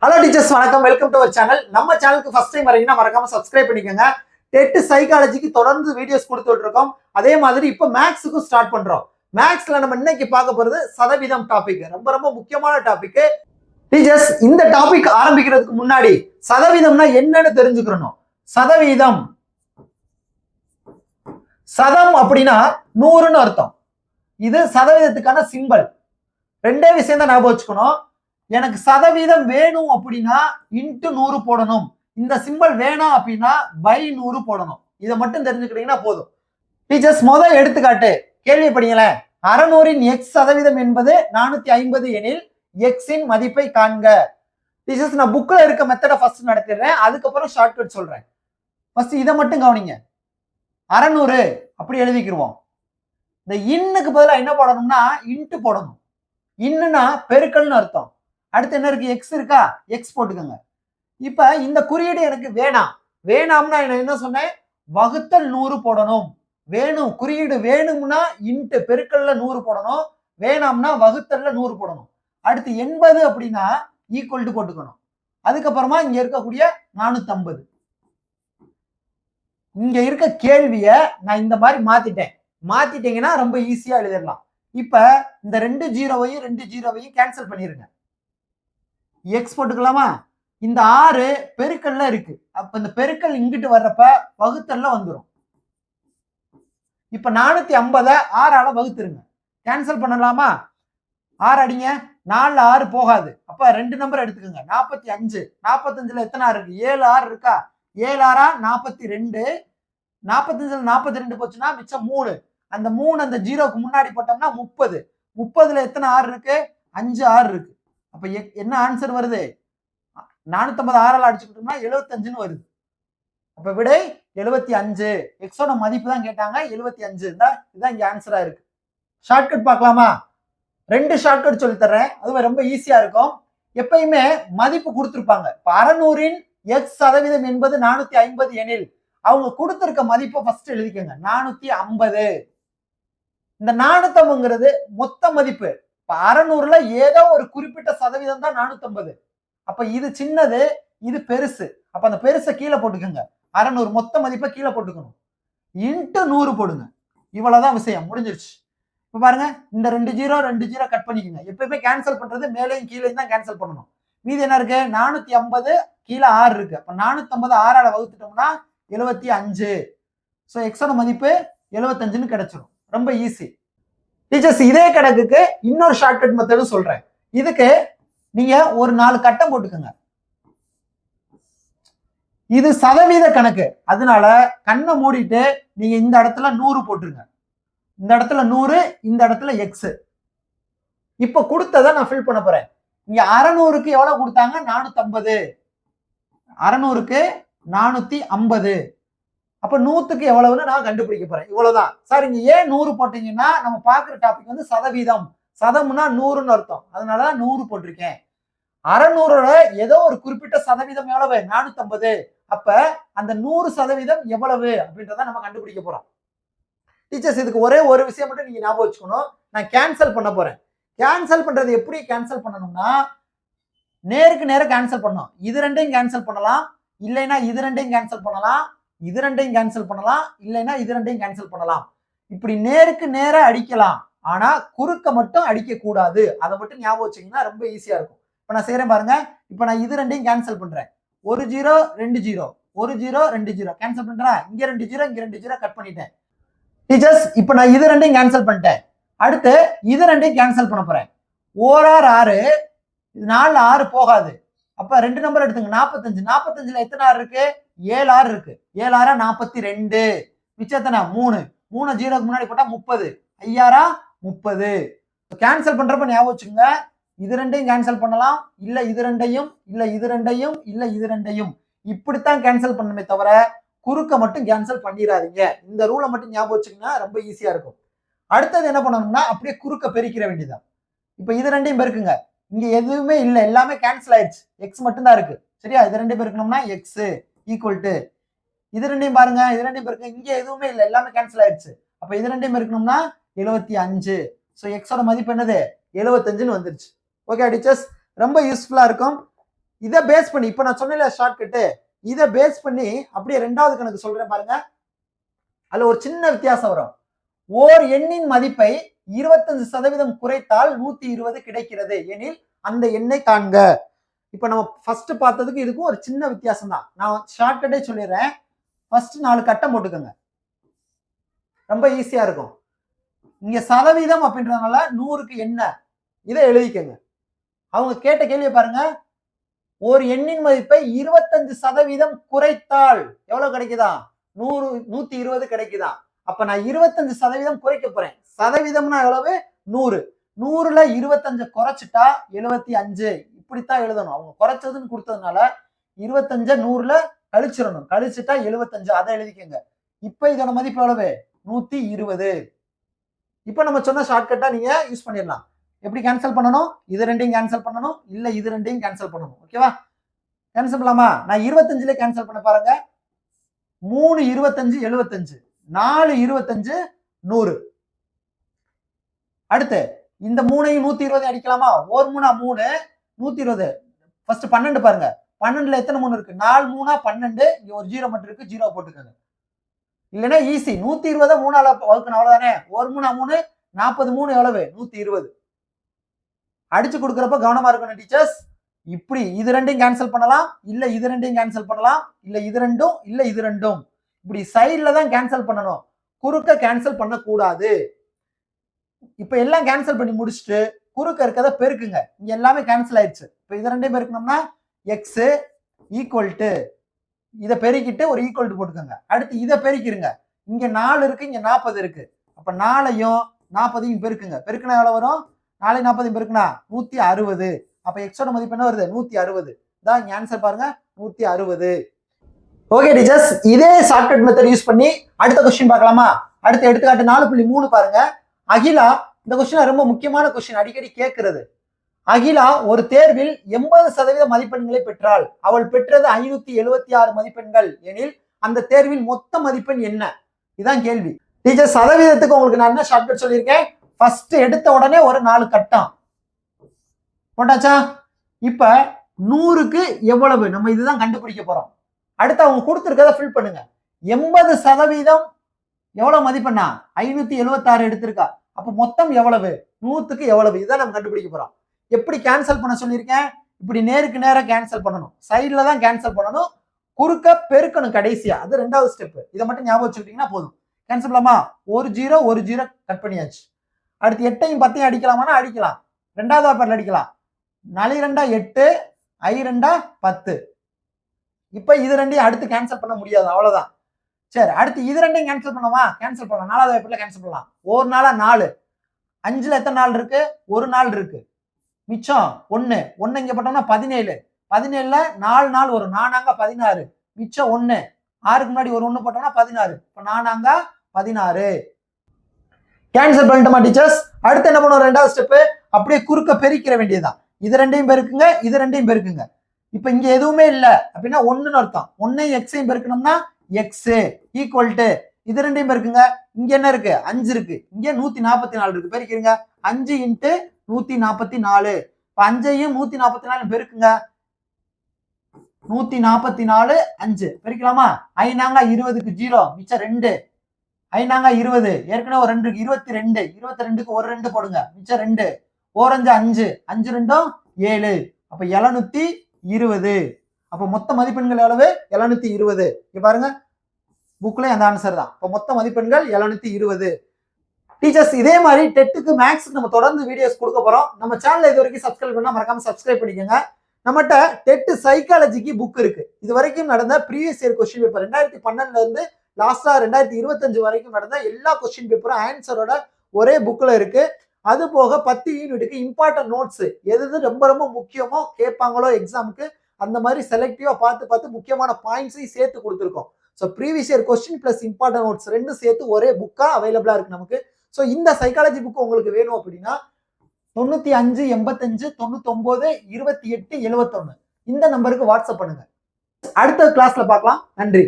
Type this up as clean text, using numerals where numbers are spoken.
Hello teachers, வணக்கம். Welcome to our channel. நம்ம சேனலுக்கு ஃபர்ஸ்ட் டைம் வரீங்கன்னா மறக்காம சப்ஸ்கிரைப் பண்ணிக்கோங்க. டெட் சைக்காலஜிக்கு தொடர்ந்து வீடியோஸ் கொடுத்துட்டு இருக்கோம். அதே மாதிரி இப்போ மேக்ஸுக்கும் ஸ்டார்ட் பண்றோம். மேக்ஸ்ல நம்ம இன்னைக்கு பார்க்க போறது சதவீதம் டாபிக். ரொம்ப ரொம்ப முக்கியமான டாபிக். டீச்சர்ஸ், இந்த டாபிக் ஆரம்பிக்கிறதுக்கு முன்னாடி சதவீதம்னா என்னன்னு தெரிஞ்சுக்கணும். சதவீதம், சதம் அப்படின்னா 100ன்னு அர்த்தம். இது சதவீதத்துக்கான சிம்பல். ரெண்டே விஷயம் தான் ஞாபகம் வச்சுக்கணும். எனக்கு சதவீதம் வேணும் அப்படின்னா இன்ட்டு 100 போடணும். இந்த சிம்பல் வேணாம் அப்படின்னா பை 100 போடணும். இதை மட்டும் தெரிஞ்சுக்கிட்டீங்கன்னா போதும். டீச்சர்ஸ், முதல் எடுத்துக்காட்டு கேள்வி படிங்களேன். 600இன் எக்ஸ் சதவீதம் என்பது 450 எனில் எக்ஸின் மதிப்பை காண்க. டீச்சர்ஸ், நான் புக்ல இருக்க மெத்தடை ஃபர்ஸ்ட் நடத்திடுறேன், அதுக்கப்புறம் ஷார்ட்கட் சொல்றேன். ஃபர்ஸ்ட் இதை மட்டும் கவனிங்க. 600 அப்படி எழுதிக்கிருவோம். இந்த இன்னுக்கு பதிலாக என்ன போடணும்னா இன்ட்டு போடணும். இன்னுனா பெருக்கல்னு அர்த்தம். அடுத்து என்ன இருக்கு? எக்ஸ் இருக்கா? எக்ஸ் போட்டுக்கோங்க. இப்ப இந்த குறியீடு எனக்கு வேணாம்னா என்ன சொன்னேன்? வகுத்தல் 100 போடணும். வேணும், குறியீடு வேணும்னா இன்ட்டு பெருக்கல்ல 100 போடணும். வேணாம்னா வகுத்தல்ல 100 போடணும். அடுத்து 80 அப்படின்னா ஈக்குவல் டு போட்டுக்கணும். அதுக்கப்புறமா இங்க இருக்கக்கூடிய 450. இங்க இருக்க கேள்விய நான் இந்த மாதிரி மாத்திட்டீங்கன்னா ரொம்ப ஈஸியா எழுதிடலாம். இப்ப இந்த 2 ஜீரோவையும் 2 ஜீரோவையும் கேன்சல் பண்ணிருங்க. எக்ஸ் போட்டுக்கலாமா? இந்த 6 பெருக்கல்ல இருக்கு. அப்ப இந்த பெருக்கல் இங்கிட்டு வர்றப்ப வகுத்தல்ல வந்துடும். இப்ப 450 6ஆல வகுத்துருங்க. கேன்சல் பண்ணலாமா? 6 அடிங்க. 4ல 6 போகாது. அப்ப 2 நம்பர் எடுத்துக்கோங்க. 45. 45ல எத்தனை 6 இருக்கு? 7 6 இருக்கா? 7 6 42. 45ல 42 போச்சுன்னா மிச்சம் 3. அந்த 3 அந்த ஜீரோக்கு முன்னாடி போட்டோம்னா 30. 30ல எத்தனை 6 இருக்கு? 5 6 இருக்கு. அப்ப என்ன ஆன்சர் வருது? 450 6ஆல அடிச்சுக்கிட்டோம்னா 75ன்னு வருது. அப்ப விடை 75. எக்ஸோட மதிப்பு தான் கேட்டாங்க, 75. இதுதான் இங்க ஆன்சரா இருக்கு. ஷார்ட்கட் பார்க்கலாமா? 2 ஷார்ட்கட் சொல்லி தர்றேன், அது ரொம்ப ஈஸியா இருக்கும். எப்பயுமே மதிப்பு கொடுத்துருப்பாங்க. இப்ப 600இன் எக்ஸ் சதவீதம் என்பது 450 எனில் அவங்க கொடுத்திருக்க மதிப்பை ஃபர்ஸ்ட் எழுதிக்கோங்க. 450. இந்த 450ங்கிறது மொத்த மதிப்பு. இப்ப 600ல ஏதோ ஒரு குறிப்பிட்ட சதவீதம் தான் 450. அப்ப இது சின்னது, இது பெருசு. அப்ப அந்த பெருசை கீழே போட்டுக்கோங்க. 600 மொத்த மதிப்பை கீழே போட்டுக்கணும். இன்ட்டு 100 போடுங்க. இவ்வளவுதான் விஷயம், முடிஞ்சிருச்சு. இப்ப பாருங்க, இந்த 2 ஜீரோ 2 ஜீரோ கட் பண்ணிக்கோங்க. எப்பயுமே கேன்சல் பண்றது மேலேயும் கீழே தான் கேன்சல் பண்ணணும். மீதி என்ன இருக்கு? 450 கீழே 6 இருக்கு. அப்ப 450 6ஆல வகுத்துட்டோம்னா 75. ஸோ எக்ஸோட மதிப்பு 75ன்னு கிடைச்சிடும். ரொம்ப ஈஸி. டீச்சர்ஸ், இதே கணக்குக்கு இன்னொரு ஷார்ட்கட் மெத்தடும் சொல்றேன். இதுக்கு நீங்க ஒரு 4 கட்டம் போட்டுக்கோங்க. இது சதவீத கணக்கு, அதனால கண்ணை மூடிட்டு நீங்க இந்த இடத்துல 100 போட்டுருங்க. இந்த இடத்துல 100, இந்த இடத்துல எக்ஸ். இப்ப கொடுத்ததை நான் ஃபில் பண்ண போறேன். இங்க 600க்கு எவ்வளவு கொடுத்தாங்க? 450. 600க்கு 450. அப்ப 100க்கு எவ்வளவுன்னு நான் கண்டுபிடிக்க போறேன். இவ்வளவுதான் சார். இங்க ஏன் 100 போட்டீங்கன்னா நம்ம பாக்குற டாபிக் வந்து சதவீதம். சதம்னா 100ன்னு அர்த்தம், அதனாலதான் 100 போட்டிருக்கேன். 600ஓட ஏதோ ஒரு குறிப்பிட்ட சதவீதம் எவ்வளவு? 450. அப்ப அந்த 100% எவ்வளவு அப்படின்றத நம்ம கண்டுபிடிக்க போறோம். டீச்சர்ஸ், இதுக்கு ஒரே ஒரு விஷயம் மட்டும் நீங்க ஞாபகம் வச்சுக்கணும். நான் கேன்சல் பண்ண போறேன். கேன்சல் பண்றது எப்படி கேன்சல் பண்ணணும்னா நேருக்கு நேர கேன்சல் பண்ணணும். இது ரெண்டையும் கேன்சல் பண்ணலாம், இல்லைன்னா இது ரெண்டையும் கேன்சல் பண்ணலாம், இது ரெண்டையும் கேன்சல் பண்ணலாம், இல்லைன்னா இது ரெண்டையும் கேன்சல் பண்ணலாம். இப்படி நேருக்கு நேர அடிக்கலாம், ஆனா குறுக்க மட்டும் அடிக்க கூடாது. அதை மட்டும் ஞாபகம் வச்சீங்கன்னா ரொம்ப ஈஸியா இருக்கும். இப்ப நான் செய்யறேன் பாருங்க. இப்ப நான் இது ரெண்டையும் கேன்சல் பண்றேன். 1 0 2 0, 1 0 2 0 கேன்சல் பண்றேன். இங்க 2 0 இங்க 2 0 கட் பண்ணிட்டேன். டீச்சர்ஸ், இப்ப நான் இது ரெண்டையும் கேன்சல் பண்ணிட்டேன். அடுத்து இது ரெண்டையும் கேன்சல் பண்ண போறேன். 1 6, 4ல 6 போகாது. அப்ப 2 நம்பர் எடுத்துங்க. 45. 45ல எத்தனை 6 இருக்கு? 7 6 இருக்கு. 7 6 42. மிச்சம் எத்தனை? 3. 3 ஜீரோக்கு முன்னாடி போட்டா 30. 5 30. கேன்சல் பண்றப்ப ஞாபகம் வச்சுங்க, இது ரெண்டையும் கேன்சல் பண்ணலாம், இல்ல இது ரெண்டையும், இல்ல இது ரெண்டையும், இல்ல இது ரெண்டையும். இப்படித்தான் கேன்சல் பண்ணணுமே தவிர குறுக்க மட்டும் கேன்சல் பண்ணிடாதீங்க. இந்த ரூலை மட்டும் ஞாபகம் வச்சுக்கோங்க, ரொம்ப ஈஸியா இருக்கும். அடுத்தது என்ன பண்ணணும்னா அப்படியே குறுக்க பெருக்கிற வேண்டியதான். இப்ப இது ரெண்டையும் பெருக்குங்க. இங்க எதுவுமே இல்ல, எல்லாமே கேன்சல் ஆயிடுச்சு. எக்ஸ் மட்டும் தான் இருக்கு. சரியா? இது ரெண்டையும் பெருக்கணும்னா எக்ஸ் ஈக்குவல் டு இது ரெண்டையும் பாருங்க. இது ரெண்டையும் பெருக்க, இங்க எதுவுமே இல்ல, எல்லாமே கேன்சல் ஆயிடுச்சு. அப்ப இது ரெண்டையும் பெருக்கணும்னா 75. ஸோ எக்ஸோட மதிப்பு என்னது? 75ன்னு வந்துருச்சு. ஓகே டீச்சர்ஸ், ரொம்ப யூஸ்ஃபுல்லா இருக்கும். இதை பேஸ் பண்ணி இப்ப நான் சொன்ன ஷார்ட்கட்டு, இதை பேஸ் பண்ணி அப்படியே ரெண்டாவது கணக்கு சொல்றேன் பாருங்க. அதுல ஒரு சின்ன வித்தியாசம் வரும். ஓர் எண்ணின் மதிப்பை 25% குறைத்தால் 120 கிடைக்கிறது எனில் அந்த எண்ணை காண்க. இப்ப நம்ம ஃபர்ஸ்ட் பார்த்ததுக்கு இதுக்கும் ஒரு சின்ன வித்தியாசம் தான். நான் ஷார்ட்கட்டே சொல்லிடுறேன். ஃபர்ஸ்ட் 4 கட்டம் போட்டுக்கோங்க, ரொம்ப ஈஸியா இருக்கும். இங்க சதவீதம் அப்படின்றதுனால 100க்கு என்ன இதை எழுதிக்கங்க. அவங்க கேட்ட கேள்வியை பாருங்க. ஒரு எண்ணின் மதிப்பை 25% குறைத்தால் எவ்வளவு கிடைக்குதா? 120 கிடைக்குதா? அப்ப நான் 25% குறைக்க போறேன். சதவீதம்னா எவ்வளவு? 100. 100ல 25 குறைச்சிட்டா 75. இப்படித்தான் எழுதணும். அவங்க குறைச்சதுன்னு கொடுத்ததுனால 25 100ல கழிச்சிடணும். கழிச்சுட்டா 75. அதை எழுதிக்கங்க. இப்ப இதோட மதிப்பு எவ்வளவு? 120. இப்ப நம்ம சொன்ன ஷார்ட்கட்டா நீங்க யூஸ் பண்ணிடலாம். எப்படி கேன்சல் பண்ணணும்? இது ரெண்டையும் கேன்சல் பண்ணணும், இல்ல இது ரெண்டையும் கேன்சல் பண்ணணும். ஓகேவா? கேன்சல் பண்ணலாமா? நான் 25ல கேன்சல் பண்ண பாருங்க. 3 25 75, 4 25 100. அடுத்து இந்த 3ஐயும் 120 அடிக்கலாமா? 1 3 3 120. ஃபர்ஸ்ட் 12 பாருங்க. 12ல எத்தனை 3 இருக்கு? 4 3 12. இங்க ஒரு 0 மட்டும் இருக்கு, 0 போட்டுக்கோங்க. இல்லைன்னா ஈஸி. 120 3ஆல வகுக்கணும், அவ்வளவுதானே. 1 3 3 43 எவ்வளவு? 120. அடிச்சு கொடுக்குறப்ப கவனமா இருக்கணும் டீச்சர்ஸ். இப்படி இது ரெண்டையும் கேன்சல் பண்ணலாம், இல்ல இது ரெண்டையும் கேன்சல் பண்ணலாம், இல்ல இது ரெண்டும், இல்ல இது ரெண்டும். இப்படி சைட்ல தான் கேன்சல் பண்ணணும், குறுக்க கேன்சல் பண்ணக்கூடாது. இப்ப எல்லாம் கேன்சல் பண்ணி முடிச்சுட்டு குறுக்க இருக்கதை பெருக்குங்க. இங்க எல்லாமே கேன்சல் ஆயிடுச்சு. இப்ப இது ரெண்டையும் பெருக்கணும்னா எக்ஸ் ஈக்குவல் டு, இதை பெருக்கிட்டு ஒரு ஈக்குவல் டு போட்டுக்கோங்க. அடுத்து இதை பெருக்கிருங்க. இங்க 4 இருக்கு, இங்க 40 இருக்கு. அப்ப 4ஐயும் 40ஐயும் பெருக்குங்க. பெருக்குனா எவ்வளவு வரும்? 4 40 பெருக்குனா 160. அப்ப எக்ஸோட மதிப்பு என்ன வருது? 160 தான். இங்க ஆன்சர் பாருங்க, 160. ஓகே டீச்சர்ஸ், இதே ஷார்ட்கட் மெத்தட் யூஸ் பண்ணி அடுத்த கொஸ்டின் பார்க்கலாமா? அடுத்த எடுத்துக்காட்டு 4.3 பாருங்க. அகிலா, இந்த கொஸ்டின் ரொம்ப முக்கியமான கொஸ்டின், அடிக்கடி கேட்கிறது. அகிலா ஒரு தேர்வில் 80% மதிப்பெண்களை பெற்றால் அவள் பெற்றது 576 மதிப்பெண்கள் எனில் அந்த தேர்வில் மொத்த மதிப்பெண் என்ன? இதுதான் கேள்வி. டீச்சர் சதவீதத்துக்கு உங்களுக்கு நான் என்ன ஷார்ட்கட் சொல்லியிருக்கேன்? ஃபர்ஸ்ட் எடுத்த உடனே ஒரு 4 கட்டம் போட்டாச்சா? இப்ப 100க்கு எவ்வளவு நம்ம இதுதான் கண்டுபிடிக்க போறோம். அடுத்து அவங்க கொடுத்துருக்கதை ஃபில் பண்ணுங்க. 80% எவ்வளவு மதிப்பெண்ணா? 576 எடுத்திருக்கா. அப்ப மொத்தம் எவ்வளவு? 100க்கு எவ்வளவு? இதான் நம்ம கண்டுபிடிக்க போறோம். எப்படி கேன்சல் பண்ண சொல்லியிருக்கேன்? இப்படி நேருக்கு நேரம் கேன்சல் பண்ணணும், சைட்ல தான் கேன்சல் பண்ணணும், குறுக்க பெருக்கணும் கடைசியா. அது ரெண்டாவது ஸ்டெப். இதை மட்டும் ஞாபகம் வச்சுக்கிட்டீங்கன்னா போதும். கேன்சல் பண்ணலாமா? ஒரு 0 கட் பண்ணியாச்சு. அடுத்து 8ஐயும் 10ஐயும் அடிக்கலாமா? அடிக்கலாம். ரெண்டாவது ஆப்பர்ல அடிக்கலாம். 4 2 8, I 2 10. இப்ப இது ரெண்டையும் அடுத்து கேன்சல் பண்ண முடியாது, அவ்வளவுதான். சரி, அடுத்து இது ரெண்டையும் கேன்சல் பண்ணலாமா? கேன்சல் பண்ணலாம். 4வது ஆப்பர்ல கேன்சல் பண்ணலாம். ஒரு நாளா 4, 5ல எத்தனை நாள் இருக்கு? ஒரு நாள் இருக்கு. மிச்சம் 1 இங்க போட்டோம்னா 17. 17ல 4 நாள் வரும். 4 16. மிச்சம் 1. 6க்கு முன்னாடி ஒரு 1 போட்டோம்னா 16. இப்ப 4 16. கேன்சல் பண்ணிட்டோமா டீச்சர்ஸ்? அடுத்து என்ன பண்ணுவோம்? ரெண்டாவது ஸ்டெப், அப்படியே குறுக்க பெருக்கிற வேண்டியதுதான். இது ரெண்டையும் பெருக்குங்க, இது ரெண்டையும் பெருக்குங்க. இப்ப இங்க எதுவுமே இல்ல அப்படின்னா 1ன்னு அர்த்தம். 1ஐயும் எக்ஸையும் பெருக்கணும்னா எக்ஸ் ஈக்குவல் டு, இது ரெண்டையும் பெருக்குங்க. இங்க என்ன இருக்கு? 5 இருக்கு. இங்க 144 இருக்கு. பெருக்கிறீங்க. 5 × 144. இப்ப 5ஐயும் 144 பெருக்குங்க. 144 5 பெருக்கலாமா? 5 20க்கு 0, மிச்சம் 2. 5 20, ஏற்கனவே ஒரு 2 இருக்கு, 22. 22க்கு ஒரு 2 போடுங்க, மிச்சம் 2. 4 5 5 2 7. அப்ப 720. அப்ப மொத்த மதிப்பெண்கள் எவ்வளவு? 720. இங்க பாருங்க, புக்ல அந்த ஆன்சர் தான். இப்ப மொத்த மதிப்பெண்கள் 720. டீச்சர்ஸ், இதே மாதிரி டெட்டுக்கு மேக்ஸ்க்கு நம்ம தொடர்ந்து வீடியோஸ் கொடுக்க போறோம். நம்ம சேனல் இது வரைக்கும் சப்ஸ்கிரைப் பண்ணா மறக்காம சப்ஸ்கிரைப் பண்ணிக்கோங்க. நம்மகிட்ட டெட் சைக்காலஜிக்கு புக் இருக்கு. இது வரைக்கும் நடந்த ப்ரீவியஸ் இயர் கொஸ்டின் பேப்பர் 2012ல இருந்து லாஸ்டா 2025 வரைக்கும் நடந்த எல்லா கொஸ்டின் பேப்பரும் ஆன்சரோட ஒரே புக்ல இருக்கு. அது போக 10 யூனிட்டுக்கு இம்பார்ட்டன்ட் நோட்ஸ் எது ரொம்ப ரொம்ப முக்கியமோ கேட்பாங்களோ எக்ஸாமுக்கு, அந்த மாதிரி செலக்டிவா பார்த்து முக்கியமான பாயிண்ட்ஸையும் சேர்த்து கொடுத்துருக்கோம். So previous year question plus important notes ரெண்டும் சேர்த்து ஒரே புக்கா அவைலபிளா இருக்கு நமக்கு. ஸோ இந்த சைக்காலஜி புக் உங்களுக்கு வேணும் அப்படின்னா 95 85 99 28 71 இந்த நம்பருக்கு வாட்ஸ்அப் பண்ணுங்க. அடுத்த கிளாஸ்ல பார்க்கலாம். நன்றி.